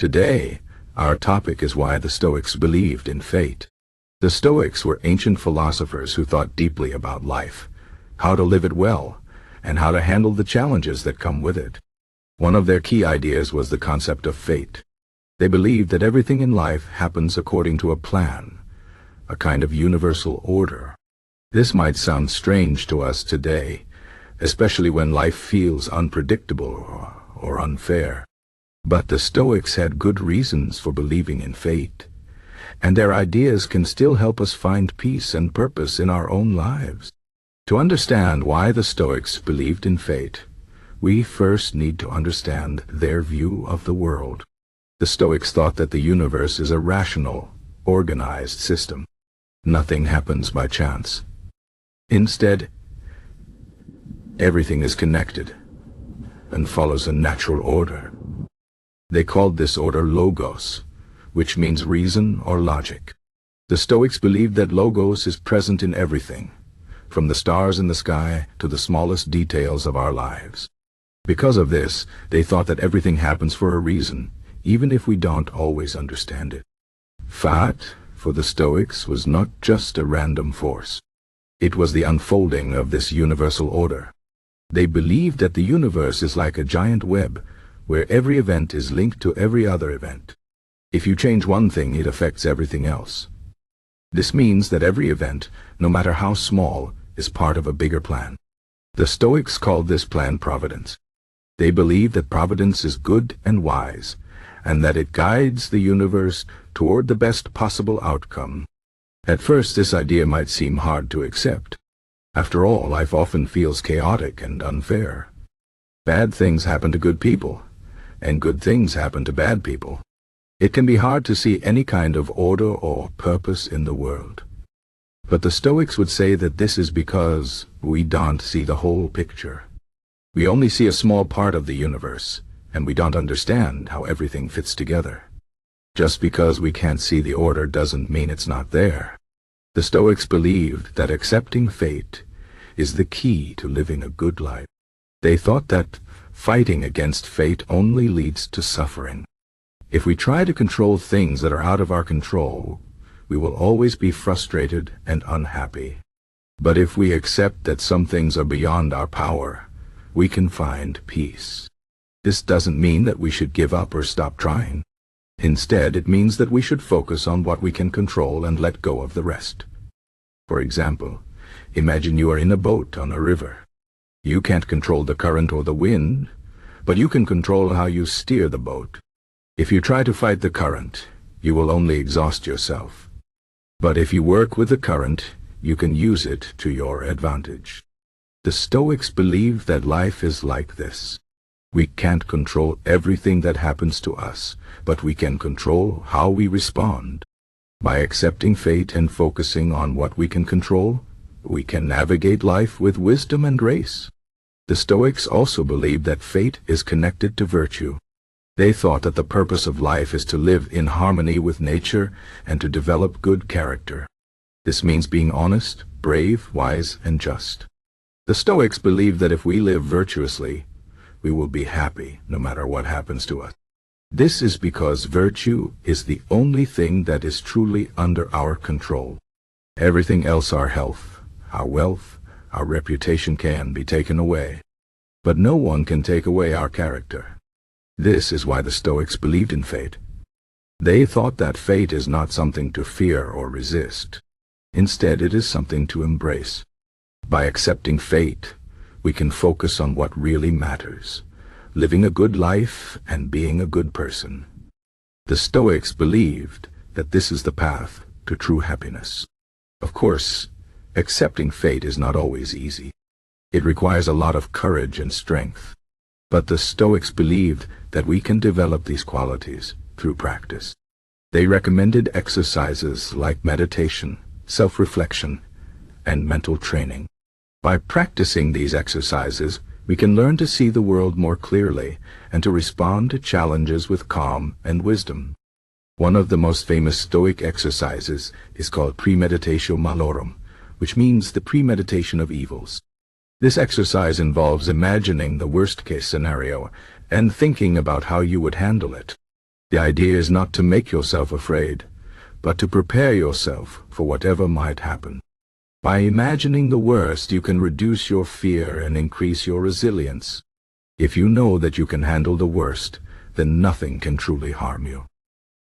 Today, our topic is why the Stoics believed in fate. The Stoics were ancient philosophers who thought deeply about life, how to live it well, and how to handle the challenges that come with it. One of their key ideas was the concept of fate. They believed that everything in life happens according to a plan, a kind of universal order. This might sound strange to us today, especially when life feels unpredictable or unfair. But the Stoics had good reasons for believing in fate, and their ideas can still help us find peace and purpose in our own lives. To understand why the Stoics believed in fate, we first need to understand their view of the world. The Stoics thought that the universe is a rational, organized system. Nothing happens by chance. Instead, everything is connected and follows a natural order. They called this order logos, which means reason or logic. The Stoics believed that logos is present in everything, from the stars in the sky to the smallest details of our lives. Because of this, they thought that everything happens for a reason, even if we don't always understand it. Fate, for the Stoics, was not just a random force. It was the unfolding of this universal order. They believed that the universe is like a giant web, where every event is linked to every other event. If you change one thing, it affects everything else. This means that every event, no matter how small, is part of a bigger plan. The Stoics called this plan providence. They believed that providence is good and wise, and that it guides the universe toward the best possible outcome. At first, this idea might seem hard to accept. After all, life often feels chaotic and unfair. Bad things happen to good people, and good things happen to bad people. It can be hard to see any kind of order or purpose in the world. But the Stoics would say that this is because we don't see the whole picture. We only see a small part of the universe, and we don't understand how everything fits together. Just because we can't see the order doesn't mean it's not there. The Stoics believed that accepting fate is the key to living a good life. They thought that fighting against fate only leads to suffering. If we try to control things that are out of our control, we will always be frustrated and unhappy. But if we accept that some things are beyond our power, we can find peace. This doesn't mean that we should give up or stop trying. Instead, it means that we should focus on what we can control and let go of the rest. For example, imagine you are in a boat on a river. You can't control the current or the wind, but you can control how you steer the boat. If you try to fight the current, you will only exhaust yourself. But if you work with the current, you can use it to your advantage. The Stoics believe that life is like this. We can't control everything that happens to us, but we can control how we respond. By accepting fate and focusing on what we can control, we can navigate life with wisdom and grace. The Stoics also believed that fate is connected to virtue. They thought that the purpose of life is to live in harmony with nature and to develop good character. This means being honest, brave, wise, and just. The Stoics believed that if we live virtuously, we will be happy no matter what happens to us. This is because virtue is the only thing that is truly under our control. Everything else, our health, our wealth, our reputation, can be taken away. But no one can take away our character. This is why the Stoics believed in fate. They thought that fate is not something to fear or resist. Instead, it is something to embrace. By accepting fate, we can focus on what really matters, living a good life and being a good person. The Stoics believed that this is the path to true happiness. Of course, accepting fate is not always easy. It requires a lot of courage and strength. But the Stoics believed that we can develop these qualities through practice. They recommended exercises like meditation, self-reflection, and mental training. By practicing these exercises, we can learn to see the world more clearly and to respond to challenges with calm and wisdom. One of the most famous Stoic exercises is called premeditatio malorum, which means the premeditation of evils. This exercise involves imagining the worst-case scenario and thinking about how you would handle it. The idea is not to make yourself afraid, but to prepare yourself for whatever might happen. By imagining the worst, you can reduce your fear and increase your resilience. If you know that you can handle the worst, then nothing can truly harm you.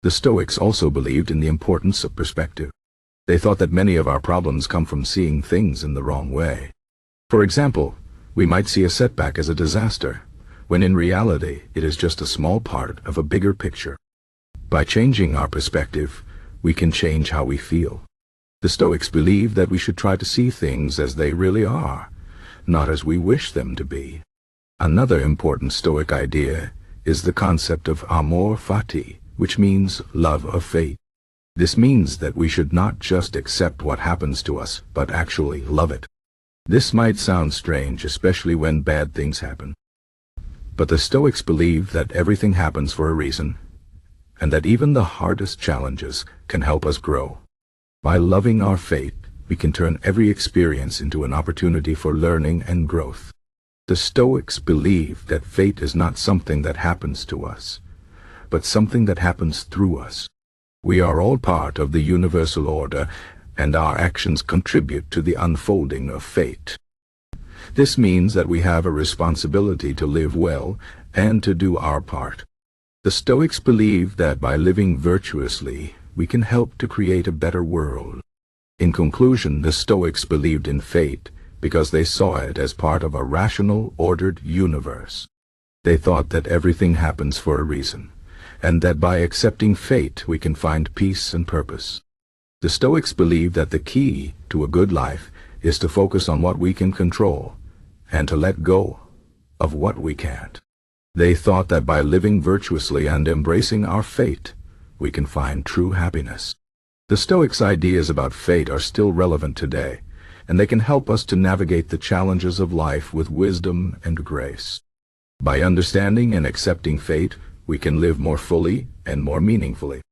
The Stoics also believed in the importance of perspective. They thought that many of our problems come from seeing things in the wrong way. For example, we might see a setback as a disaster, when in reality it is just a small part of a bigger picture. By changing our perspective, we can change how we feel. The Stoics believe that we should try to see things as they really are, not as we wish them to be. Another important Stoic idea is the concept of Amor fati, which means love of fate. This means that we should not just accept what happens to us, but actually love it. This might sound strange, especially when bad things happen. But the Stoics believe that everything happens for a reason, and that even the hardest challenges can help us grow. By loving our fate, we can turn every experience into an opportunity for learning and growth. The Stoics believe that fate is not something that happens to us, but something that happens through us. We are all part of the universal order, and our actions contribute to the unfolding of fate. This means that we have a responsibility to live well and to do our part. The Stoics believe that by living virtuously, we can help to create a better world. In conclusion, the Stoics believed in fate because they saw it as part of a rational, ordered universe. They thought that everything happens for a reason, and that by accepting fate we can find peace and purpose. The Stoics believe that the key to a good life is to focus on what we can control and to let go of what we can't. They thought that by living virtuously and embracing our fate, we can find true happiness. The Stoics' ideas about fate are still relevant today, and they can help us to navigate the challenges of life with wisdom and grace. By understanding and accepting fate, we can live more fully and more meaningfully.